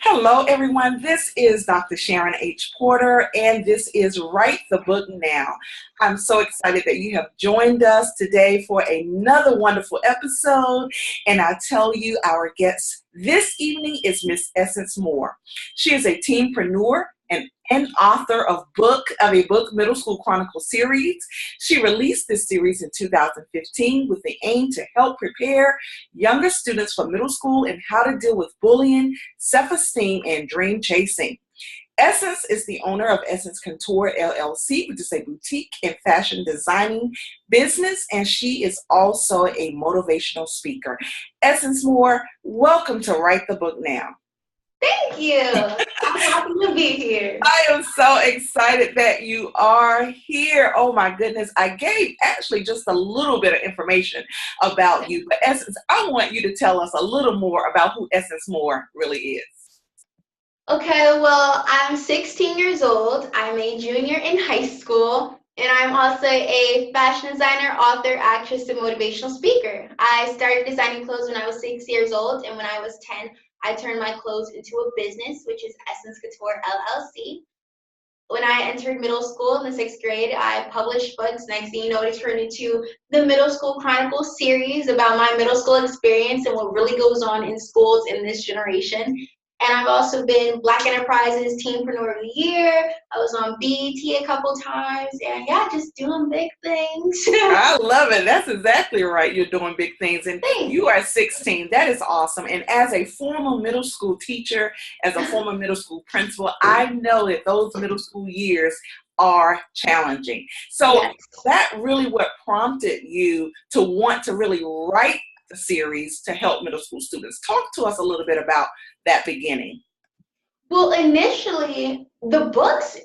Hello, everyone. This is Dr. Sharon H. Porter, and this is Write the Book Now. I'm so excited that you have joined us today for another wonderful episode. And I tell you, our guest this evening is Miss Essynce Moore. She is a teenpreneur and author of a book middle school chronicle series. She released this series in 2015 with the aim to help prepare younger students for middle school and how to deal with bullying, self-esteem, and dream chasing. Essynce is the owner of Essynce Couture LLC, which is a boutique and fashion designing business, and she is also a motivational speaker. Essynce Moore, welcome to Write the Book Now. Thank you. I'm happy to be here. I am so excited that you are here. Oh my goodness. I gave actually just a little bit of information about you, but Essynce, I want you to tell us a little more about who Essynce Moore really is. Okay, well, I'm 16 years old. I'm a junior in high school, and I'm also a fashion designer, author, actress, and motivational speaker. I started designing clothes when I was 6 years old, and when I was 10, I turned my clothes into a business, which is Essynce Couture LLC. When I entered middle school in the 6th grade, I published books. Next thing you know, it turned into the Middle School Chronicle series about my middle school experience and what really goes on in schools in this generation. And I've also been Black Enterprise's Teenpreneur of the Year. I was on BET a couple times, and yeah, just doing big things. I love it. That's exactly right. You're doing big things, and Thanks. You are 16. That is awesome. And as a former middle school teacher, as a former middle school principal, I know that those middle school years are challenging. So Yes. That really what prompted you to want to really write the series to help middle school students. Talk to us a little bit about that beginning. Well, initially, the books,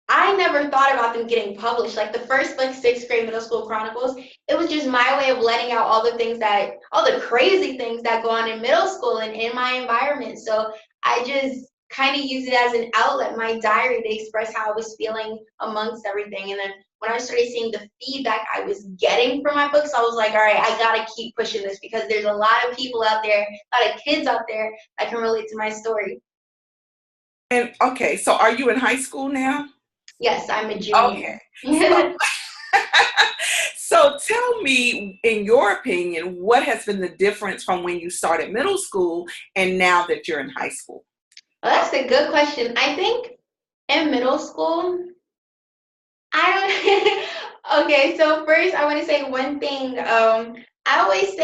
I never thought about them getting published. Like the first book, 6th grade middle school chronicles, it was just my way of letting out all the crazy things that go on in middle school and in my environment. So I just kind of used it as an outlet, my diary, to express how I was feeling amongst everything. And then when I started seeing the feedback I was getting from my books, I was like, all right, I gotta keep pushing this because there's a lot of people out there, a lot of kids out there that can relate to my story. And okay, so are you in high school now? Yes, I'm a junior. Okay. So tell me, in your opinion, what has been the difference from when you started middle school and now that you're in high school? Well, that's a good question. I think in middle school, I don't. Okay, so first I want to say one thing. I always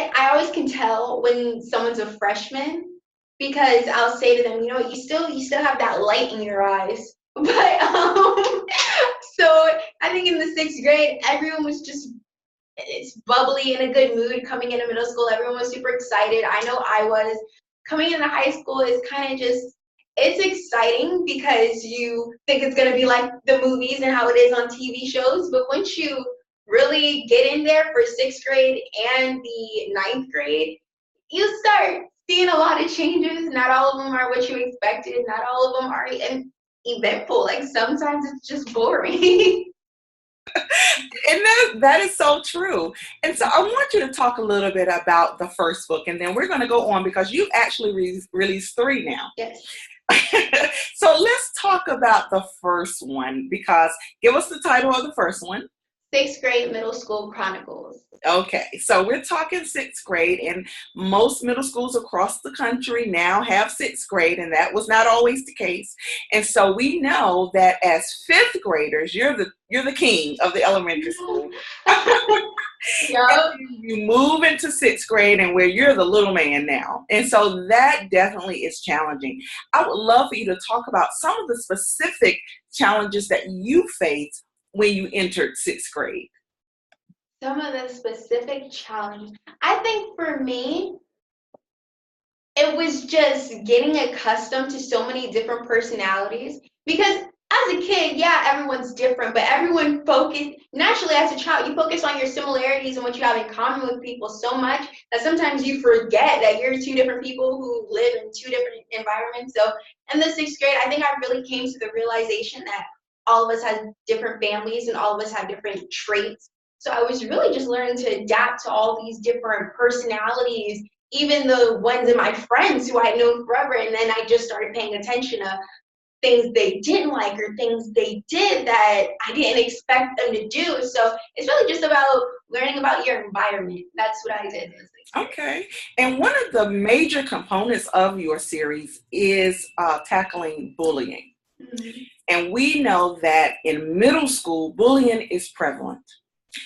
can tell when someone's a freshman because I'll say to them, you still have that light in your eyes. But so I think in the 6th grade, everyone was just it's bubbly in a good mood coming into middle school. Everyone was super excited. I know I was. Coming into high school is kind of just it's exciting because you think it's going to be like the movies and how it is on TV shows. But once you really get in there for 6th grade and the 9th grade, you start seeing a lot of changes. Not all of them are what you expected. Not all of them are eventful. Like sometimes it's just boring. And that is so true. And so I want you to talk a little bit about the first book, and then we're going to go on because you actually released 3 now. Yes. So let's talk about the first one, because give us the title of the first one. 6th grade middle school chronicles. Okay, so we're talking 6th grade, and most middle schools across the country now have 6th grade, and that was not always the case. And so we know that as 5th graders, you're the king of the elementary school. Yep. You move into 6th grade, and where you're the little man now. And so that definitely is challenging. I would love for you to talk about some of the specific challenges that you faced when you entered 6th grade. Some of the specific challenges. I think for me, it was just getting accustomed to so many different personalities because as a kid, yeah, everyone's different, but everyone naturally as a child, you focus on your similarities and what you have in common with people so much that sometimes you forget that you're 2 different people who live in 2 different environments. So in the 6th grade, I think I really came to the realization that all of us have different families and all of us have different traits. So I was really just learning to adapt to all these different personalities even the ones in my friends who I'd known forever, and then I just started paying attention to things they didn't like or things they did that I didn't expect them to do. So it's really just about learning about your environment. That's what I did. Okay. And one of the major components of your series is tackling bullying. Mm-hmm. And we know that in middle school, bullying is prevalent.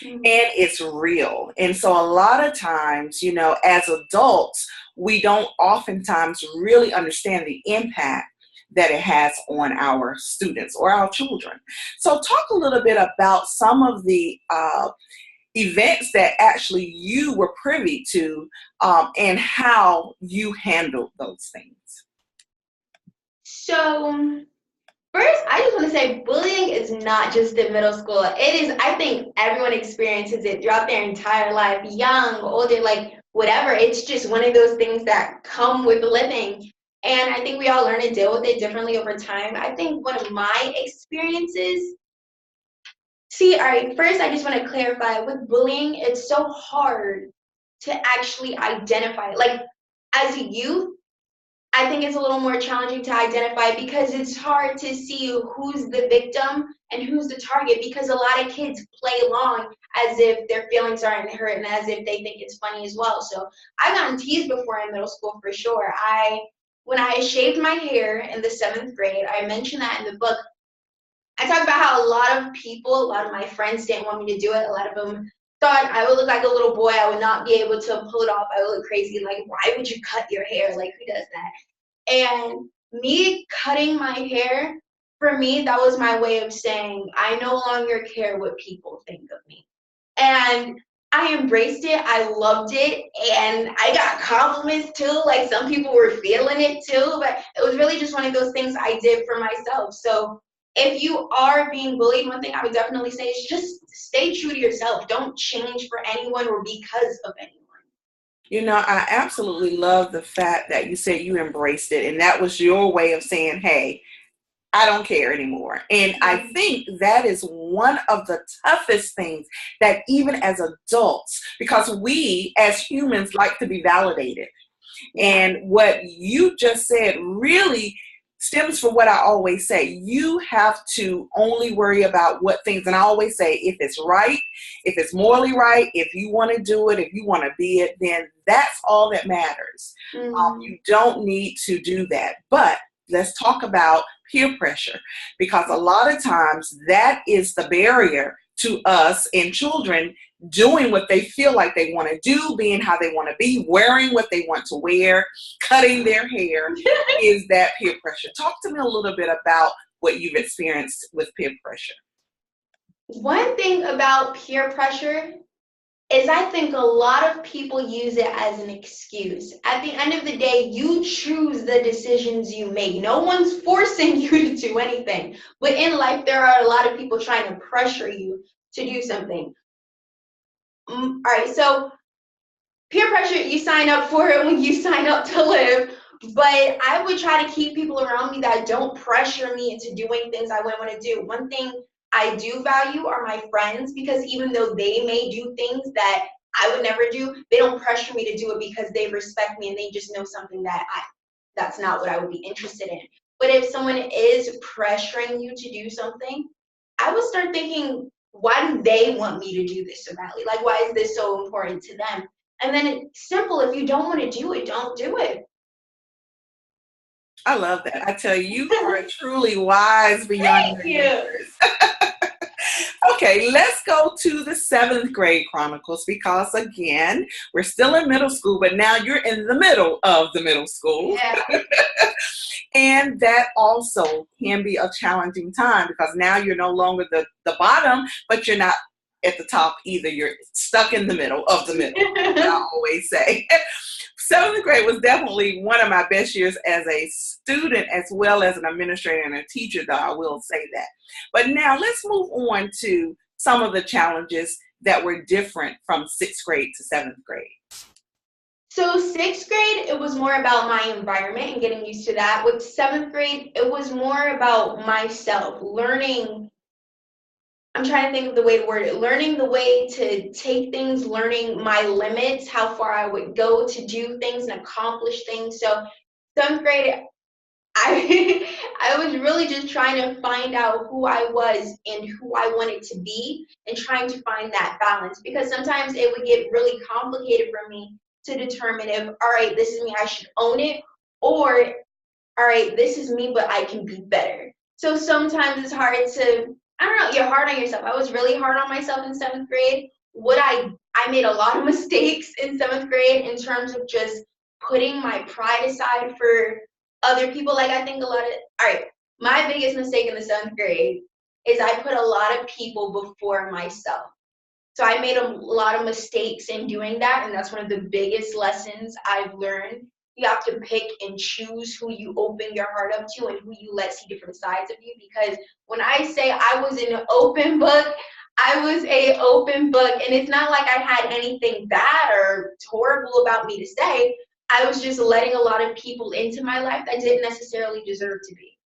Mm-hmm. And it's real. And so a lot of times, as adults, we don't oftentimes really understand the impact that it has on our students or our children. So talk a little bit about some of the events that actually you were privy to and how you handled those things. So first, I just want to say bullying is not just in middle school. It is, I think everyone experiences it throughout their entire life, young, older, like whatever. It's just one of those things that come with living. And I think we all learn to deal with it differently over time. I think one of my experiences, all right, first I just want to clarify with bullying, it's so hard to actually identify. Like as a youth, I think it's a little more challenging to identify because it's hard to see who's the victim and who's the target, because a lot of kids play along as if their feelings aren't hurt and as if they think it's funny as well. So I've gotten teased before in middle school for sure. When I shaved my hair in the 7th grade, I mentioned that in the book. I talk about how a lot of my friends didn't want me to do it. A lot of them thought I would look like a little boy. I would not be able to pull it off. I would look crazy. Like, why would you cut your hair? Like, who does that? And me cutting my hair, for me, that was my way of saying, I no longer care what people think of me. And I embraced it. I loved it. And I got compliments too. Like some people were feeling it too. But it was really just one of those things I did for myself. So if you are being bullied, one thing I would definitely say is just stay true to yourself. Don't change for anyone or because of anyone. I absolutely love the fact that you said you embraced it, and that was your way of saying, hey, I don't care anymore. And I think that is one of the toughest things that even as adults, because we as humans like to be validated. And what you just said really stems from what I always say. You have to only worry about what things, and I always say, if it's right, if it's morally right, if you want to do it, if you want to be it, then that's all that matters. You don't need to do that. But let's talk about peer pressure, because a lot of times that is the barrier to us and children doing what they feel like they want to do, being how they want to be, wearing what they want to wear, cutting their hair, is that peer pressure. Talk to me a little bit about what you've experienced with peer pressure. One thing about peer pressure is I think a lot of people use it as an excuse. At the end of the day, you choose the decisions you make. No one's forcing you to do anything. But in life, there are a lot of people trying to pressure you to do something. All right, so peer pressure, you sign up for it when you sign up to live. But I would try to keep people around me that don't pressure me into doing things I wouldn't want to do. One thing I do value are my friends, because even though they may do things that I would never do, they don't pressure me to do it because they respect me and they just know something that's not what I would be interested in. But if someone is pressuring you to do something, I would start thinking, why do they want me to do this so badly? Like, why is this so important to them? And then it's simple. If you don't want to do it, don't do it. I love that. I tell you, you are truly wise beyond your years. Okay, let's go to the 7th grade chronicles, because again, we're still in middle school, but now you're in the middle of the middle school. Yeah. And that also can be a challenging time, because now you're no longer the bottom, but you're not at the top either. You're stuck in the middle of the middle, I always say. 7th grade was definitely one of my best years as a student, as well as an administrator and a teacher, though I will say that. But now let's move on to some of the challenges that were different from 6th grade to 7th grade. So 6th grade, it was more about my environment and getting used to that. With 7th grade, it was more about myself, learning I'm trying to think of the way to word it. Learning the way to take things, learning my limits, how far I would go to do things and accomplish things. So 7th grade, I I was really just trying to find out who I was and who I wanted to be and trying to find that balance, because sometimes it would get really complicated for me to determine if, all right, this is me, I should own it, or all right, this is me, but I can be better. So sometimes it's hard to, I don't know, you're hard on yourself. I was really hard on myself in 7th grade. I made a lot of mistakes in 7th grade in terms of just putting my pride aside for other people. Like, I think all right, my biggest mistake in the 7th grade is I put a lot of people before myself. So I made a lot of mistakes in doing that, and that's one of the biggest lessons I've learned. You have to pick and choose who you open your heart up to and who you let see different sides of you. Because when I say I was an open book, I was a open book, and it's not like I had anything bad or horrible about me to say. I was just letting a lot of people into my life that didn't necessarily deserve to be.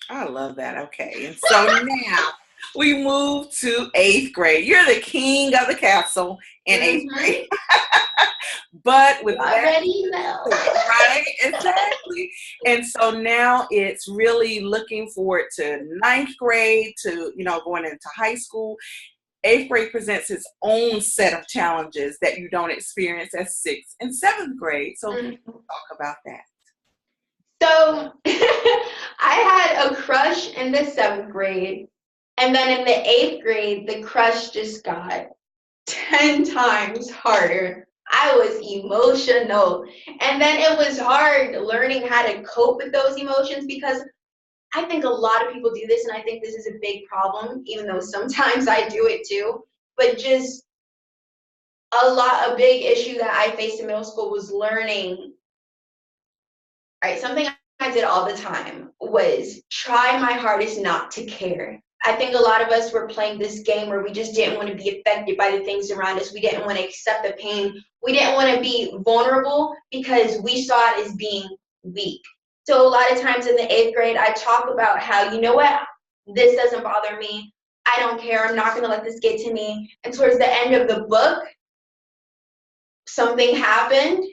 I love that. Okay. And so now we move to 8th grade. You're the king of the castle in 8th grade. But with You that, already know. right? Exactly. And so now it's really looking forward to 9th grade, to, going into high school. 8th grade presents its own set of challenges that you don't experience as 6th and 7th grade. So Mhm. talk about that. So I had a crush in the 7th grade, and then in the 8th grade, the crush just got 10 times harder. I was emotional. And then it was hard learning how to cope with those emotions, because I think a lot of people do this, and I think this is a big problem, even though sometimes I do it too. But just a big issue that I faced in middle school was learning. Right, something I did all the time was try my hardest not to care. I think a lot of us were playing this game where we just didn't want to be affected by the things around us. We didn't want to accept the pain. We didn't want to be vulnerable because we saw it as being weak. So a lot of times in the 8th grade, I talk about how, you know what, this doesn't bother me. I don't care. I'm not going to let this get to me. And towards the end of the book, something happened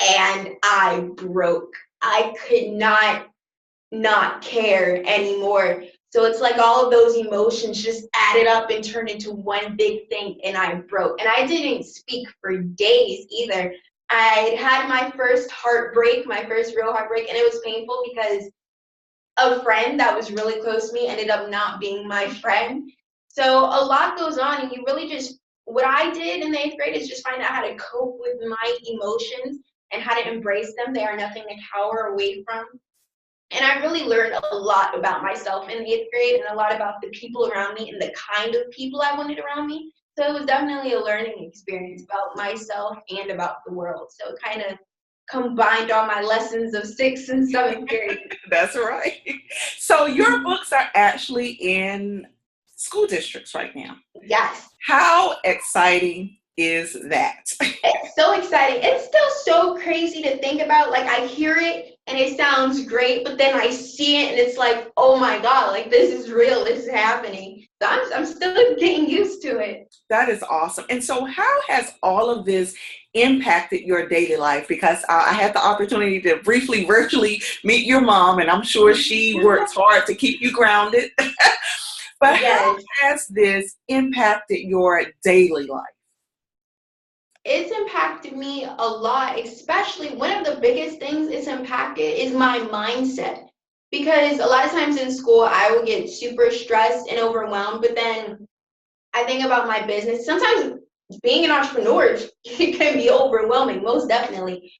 and I broke. I could not care anymore. So it's like all of those emotions just added up and turned into one big thing, and I broke. And I didn't speak for days either. I had my first heartbreak, my first real heartbreak, and it was painful because a friend that was really close to me ended up not being my friend. So a lot goes on, and you really just, what I did in the 8th grade is just find out how to cope with my emotions and how to embrace them. They are nothing to cower away from. And I really learned a lot about myself in the 8th grade, and a lot about the people around me and the kind of people I wanted around me. So it was definitely a learning experience about myself and about the world. So it kind of combined all my lessons of 6th and 7th grade. That's right. So your books are actually in school districts right now. Yes. How exciting is that? It's so exciting. It's still so crazy to think about. Like, I hear it and it sounds great, but then I see it and it's like, oh my God, like, this is real. This is happening. So I'm still getting used to it. That is awesome. And so how has all of this impacted your daily life? Because I had the opportunity to briefly virtually meet your mom, and I'm sure she works hard to keep you grounded. But how Yes. has this impacted your daily life? It's impacted me a lot, especially one of the biggest things it's impacted is my mindset. Because a lot of times in school, I would get super stressed and overwhelmed, but then I think about my business. Sometimes being an entrepreneur, it can be overwhelming, most definitely.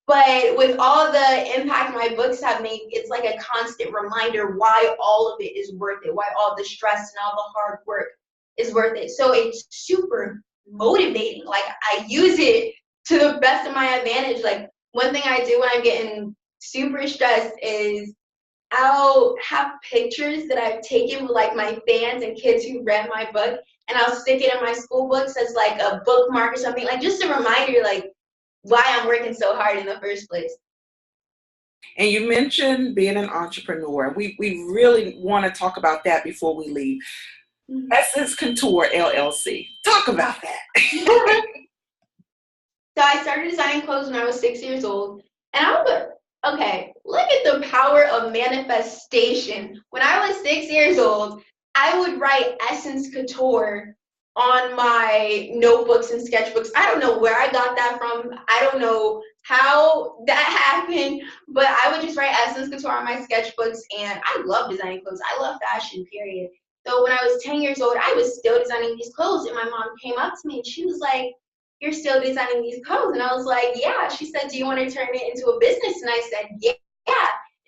But with all the impact my books have made, it's like a constant reminder why all of it is worth it, why all the stress and all the hard work is worth it. So it's super motivating. Like, I use it to the best of my advantage. Like, one thing I do when I'm getting super stressed is I'll have pictures that I've taken with like my fans and kids who read my book, and I'll stick it in my school books as like a bookmark or something, like just a reminder, like why I'm working so hard in the first place. And you mentioned being an entrepreneur. We really want to talk about that before we leave. Essence Couture LLC. Talk about that. So I started designing clothes when I was 6 years old. And I was, okay, look at the power of manifestation. When I was 6 years old, I would write Essence Couture on my notebooks and sketchbooks. I don't know where I got that from. I don't know how that happened, but I would just write Essence Couture on my sketchbooks, and I love designing clothes. I love fashion, period. So when I was 10 years old, I was still designing these clothes, and my mom came up to me and she was like, "You're still designing these clothes?" And I was like, "Yeah." She said, "Do you want to turn it into a business?" And I said, "Yeah."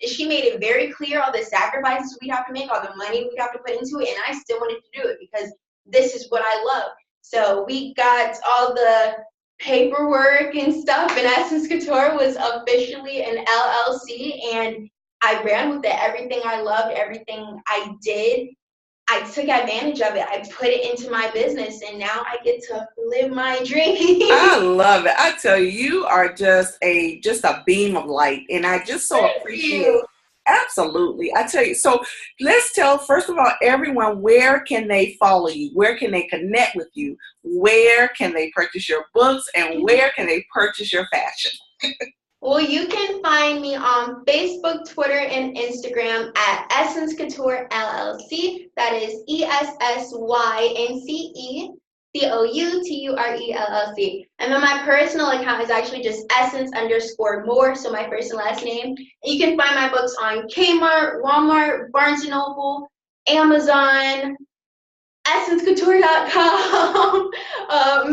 And she made it very clear all the sacrifices we'd have to make, all the money we'd have to put into it, and I still wanted to do it because this is what I love. So we got all the paperwork and stuff, and Essence Couture was officially an LLC, and I ran with it. Everything I loved, everything I did, I took advantage of it. I put it into my business, and now I get to live my dream. I love it. I tell you, you are just a beam of light, and I just so Thank appreciate you. it. Absolutely. I tell you. So let's tell, first of all, everyone, where can they follow you? Where can they connect with you? Where can they purchase your books? And where can they purchase your fashion? Well, you can find me on Facebook, Twitter, and Instagram at Essence Couture LLC. That is ESSYNCE COUTURELLC. And then my personal account is actually just Essence_more, so my first and last name. And you can find my books on Kmart, Walmart, Barnes & Noble, Amazon, EssenceCouture.com,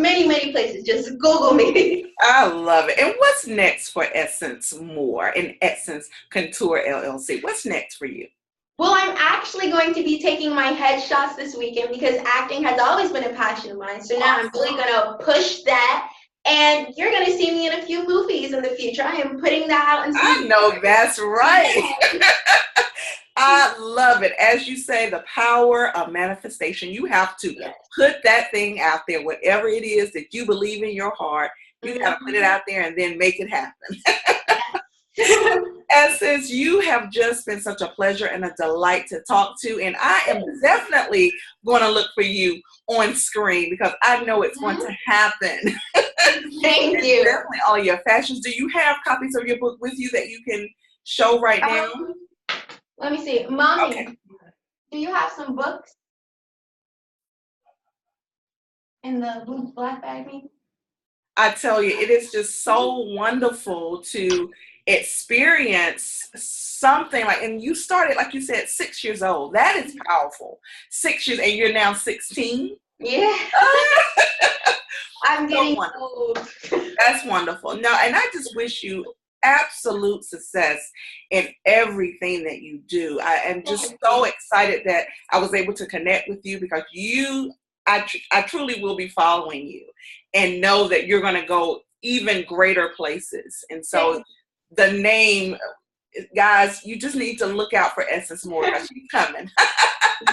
many, many places. Just Google me. I love it. And what's next for Essence More and Essence Couture LLC? What's next for you? Well, I'm actually going to be taking my headshots this weekend because acting has always been a passion of mine. So now I'm really going to push that. And you're going to see me in a few movies in the future. I am putting that out in I know that's right. I love it. As you say, the power of manifestation. You have to put that thing out there, whatever it is that you believe in your heart. You got to put it out there and then make it happen. Essence, you have just been such a pleasure and a delight to talk to. And I am definitely going to look for you on screen because I know it's going to happen. Thank you. Definitely all your fashions. Do you have copies of your book with you that you can show right now? Let me see. Mommy, do you have some books in the blue black bag? I tell you, it is just so wonderful to experience something like, and you started, like you said, 6 years old. That is powerful. 6 years, and you're now 16? Yeah. I'm getting old. That's wonderful. No, and I just wish you absolute success in everything that you do. I am just so excited that I was able to connect with you because I truly will be following you and know that you're going to go even greater places. And so the name, guys, you just need to look out for Essence More because she's coming.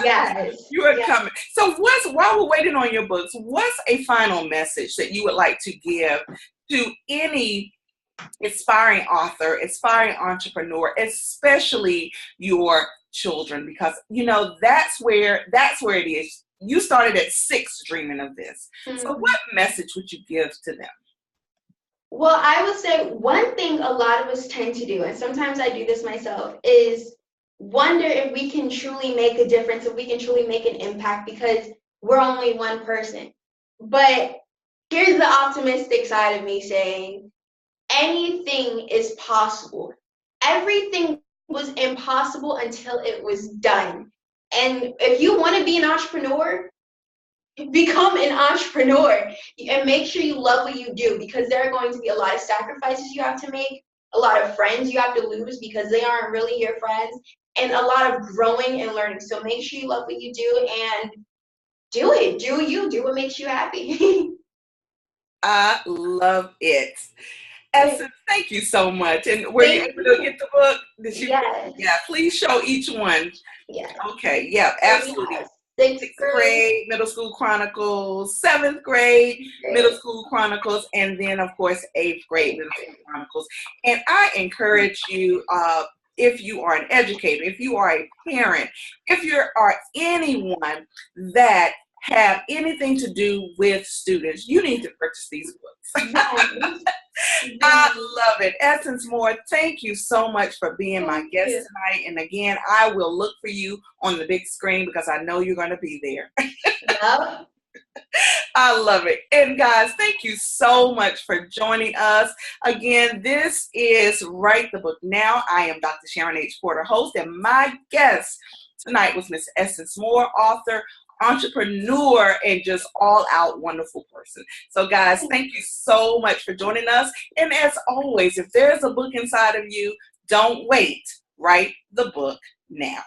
Yes. You are coming. So while we're waiting on your books, what's a final message that you would like to give to any aspiring author, aspiring entrepreneur, especially your children? Because, you know, that's where it is. You started at 6 dreaming of this. So what message would you give to them? Well, I would say one thing a lot of us tend to do, and sometimes I do this myself, is wonder if we can truly make a difference, if we can truly make an impact, because we're only one person. But here's the optimistic side of me saying, anything is possible. Everything was impossible until it was done. And if you want to be an entrepreneur, become an entrepreneur and make sure you love what you do, because there are going to be a lot of sacrifices you have to make, a lot of friends you have to lose because they aren't really your friends, and a lot of growing and learning. So make sure you love what you do and do it. Do what makes you happy. I love it. Essence, thank you so much. And were you able to get the book? Yes. Yeah, please show each one. Yeah. Okay, yeah, absolutely. Sixth sixth grade. grade Middle School Chronicles, seventh grade Middle School Chronicles, and then, of course, eighth grade Middle School Chronicles. And I encourage you, if you are an educator, if you are a parent, if you are anyone that have anything to do with students, you need to purchase these books. Yes. I love it. Essynce Moore, thank you so much for being my Thank guest you. tonight. And again, I will look for you on the big screen because I know you're going to be there. Yep. I love it. And guys, thank you so much for joining us. Again, this is Write the Book Now. I am Dr. Sharon H. Porter, host, and my guest tonight was Miss Essynce Moore, author, entrepreneur, and just all-out wonderful person. So guys, thank you so much for joining us. And as always, if there's a book inside of you, don't wait. Write the book now.